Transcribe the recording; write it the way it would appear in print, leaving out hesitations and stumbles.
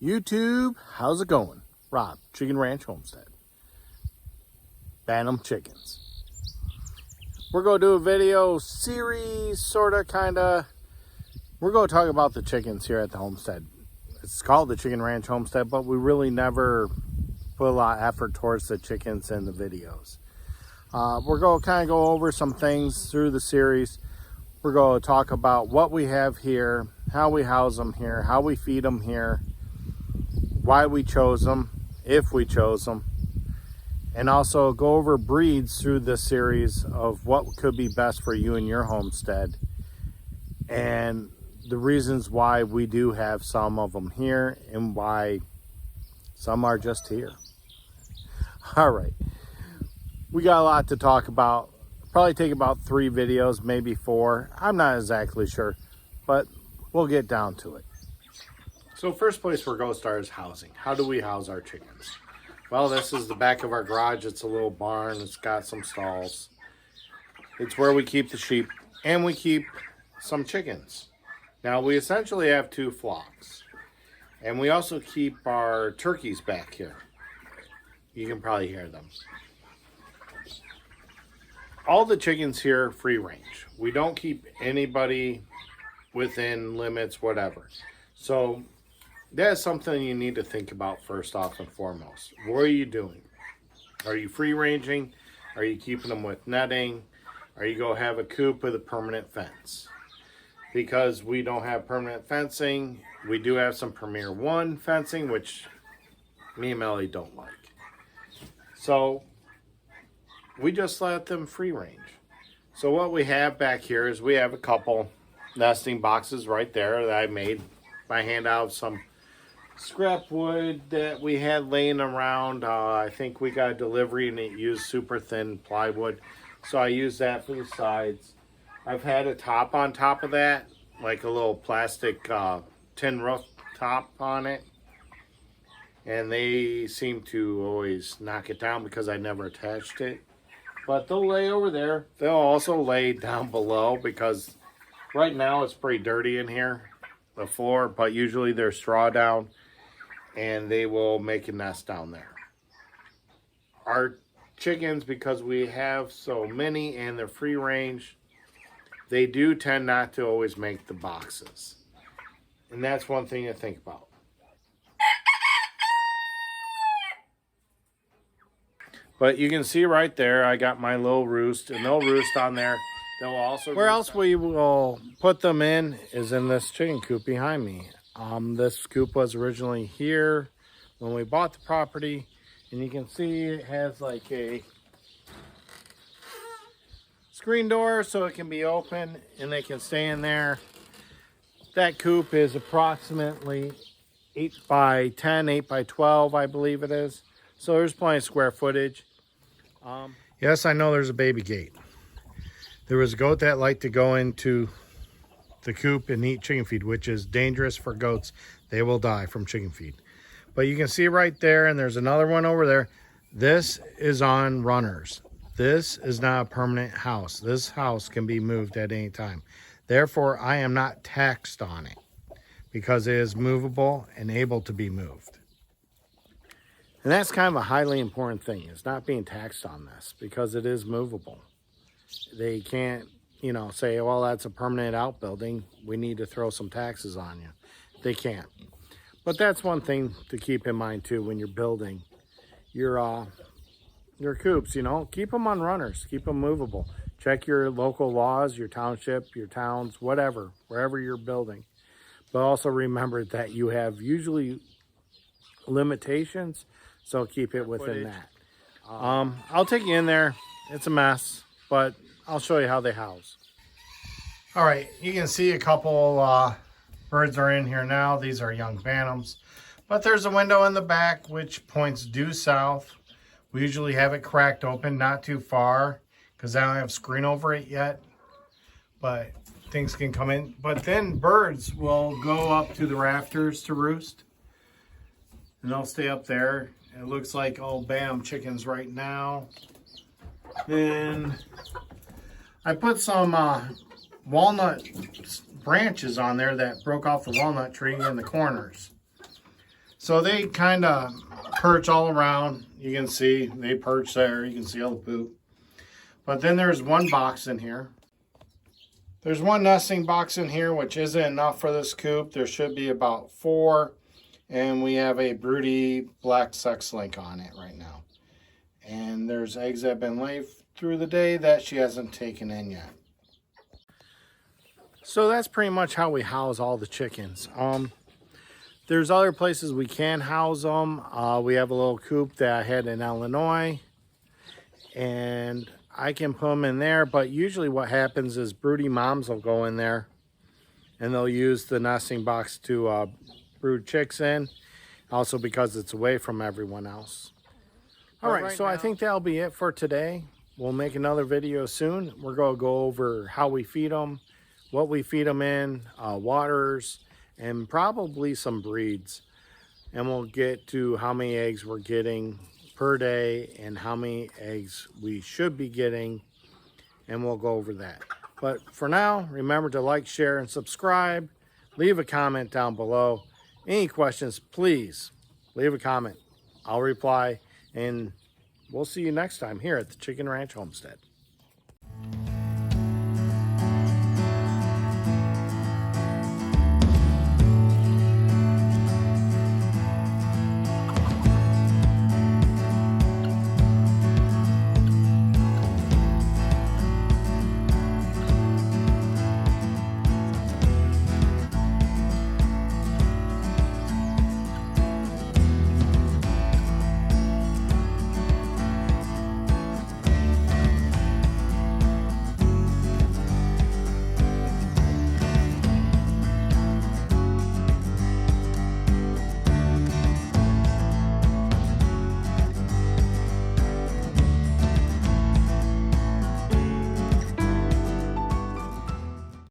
YouTube, how's it going? Rob, Chicken Ranch Homestead. Bantam chickens. We're going to do a video series, sort of, kind of. We're going to talk about the chickens here at the homestead. It's called the Chicken Ranch Homestead, but we really never put a lot of effort towards the chickens in the videos. We're going to kind of go over some things through the series. We're going to talk about what we have here, how we house them here, how we feed them here, why we chose them, if we chose them, and also go over breeds through this series of what could be best for you and your homestead, and the reasons why we do have some of them here and why some are just here. All right, we got a lot to talk about. Probably take about 3 videos, maybe 4. I'm not exactly sure, but we'll get down to it. So first place we're going to start is housing. How do we house our chickens? Well, this is the back of our garage. It's a little barn. It's got some stalls. It's where we keep the sheep and we keep some chickens. Now we essentially have 2 flocks, and we also keep our turkeys back here. You can probably hear them. All the chickens here are free range. We don't keep anybody within limits, whatever. So that's something you need to think about first off and foremost. What are you doing? Are you free ranging? Are you keeping them with netting? Are you going to have a coop with a permanent fence? Because we don't have permanent fencing, we do have some Premier 1 fencing, which me and Melly don't like. So we just let them free range. So what we have back here is we have a couple nesting boxes right there that I made by hand out of some scrap wood that we had laying around. I think we got a delivery and it used super thin plywood, so I used that for the sides. I've had a top on top of that, like a little plastic tin roof top on it, and they seem to always knock it down because I never attached it. But they'll lay over there. They'll also lay down below because right now it's pretty dirty in here, the floor, but usually there's straw down and they will make a nest down there. Our chickens, because we have so many and they're free range, they do tend not to always make the boxes. And that's one thing to think about. But you can see right there, I got my little roost, and they'll roost on there. They'll also where else we will put them in is in this chicken coop behind me. This coop was originally here when we bought the property, and you can see it has like a screen door so it can be open and they can stay in there. That coop is approximately 8 by 10, 8 by 12, I believe it is. So there's plenty of square footage. Yes, I know there's a baby gate. There was a goat that liked to go into the coop and eat chicken feed, which is dangerous for goats. They will die from chicken feed. But you can see right there, and there's another one over there. This is on runners. This is not a permanent house. This house can be moved at any time. Therefore, I am not taxed on it because it is movable and able to be moved. And that's kind of a highly important thing, is not being taxed on this because it is movable. They can't, say, well, that's a permanent outbuilding. We need to throw some taxes on you. They can't. But that's one thing to keep in mind too when you're building your coops. Keep them on runners, keep them movable. Check your local laws, your township, your towns, whatever, wherever you're building. But also remember that you have usually limitations, so keep it within that. I'll take you in there. It's a mess, but I'll show you how they house. All right, you can see a couple birds are in here now. These are young bantams, but there's a window in the back which points due south. We usually have it cracked open, not too far, because I don't have screen over it yet, but things can come in. But then birds will go up to the rafters to roost, and they'll stay up there. It looks like all Bantam chickens right now. Then I put some walnut branches on there that broke off the walnut tree in the corners. So they kind of perch all around. You can see they perch there. You can see all the poop. But then there's one box in here. There's one nesting box in here, which isn't enough for this coop. There should be about 4. And we have a broody black sex link on it right now. And there's eggs that have been laid through the day that she hasn't taken in yet. So that's pretty much how we house all the chickens. There's other places we can house them. We have a little coop that I had in Illinois, and I can put them in there, but usually what happens is broody moms will go in there and they'll use the nesting box to brood chicks in, also because it's away from everyone else. All right, so I think that'll be it for today. We'll make another video soon. We're going to go over how we feed them, what we feed them in, waters, and probably some breeds. And we'll get to how many eggs we're getting per day and how many eggs we should be getting, and we'll go over that. But for now, remember to like, share, and subscribe. Leave a comment down below. Any questions, please leave a comment. I'll reply, and we'll see you next time here at the Chicken Ranch Homestead.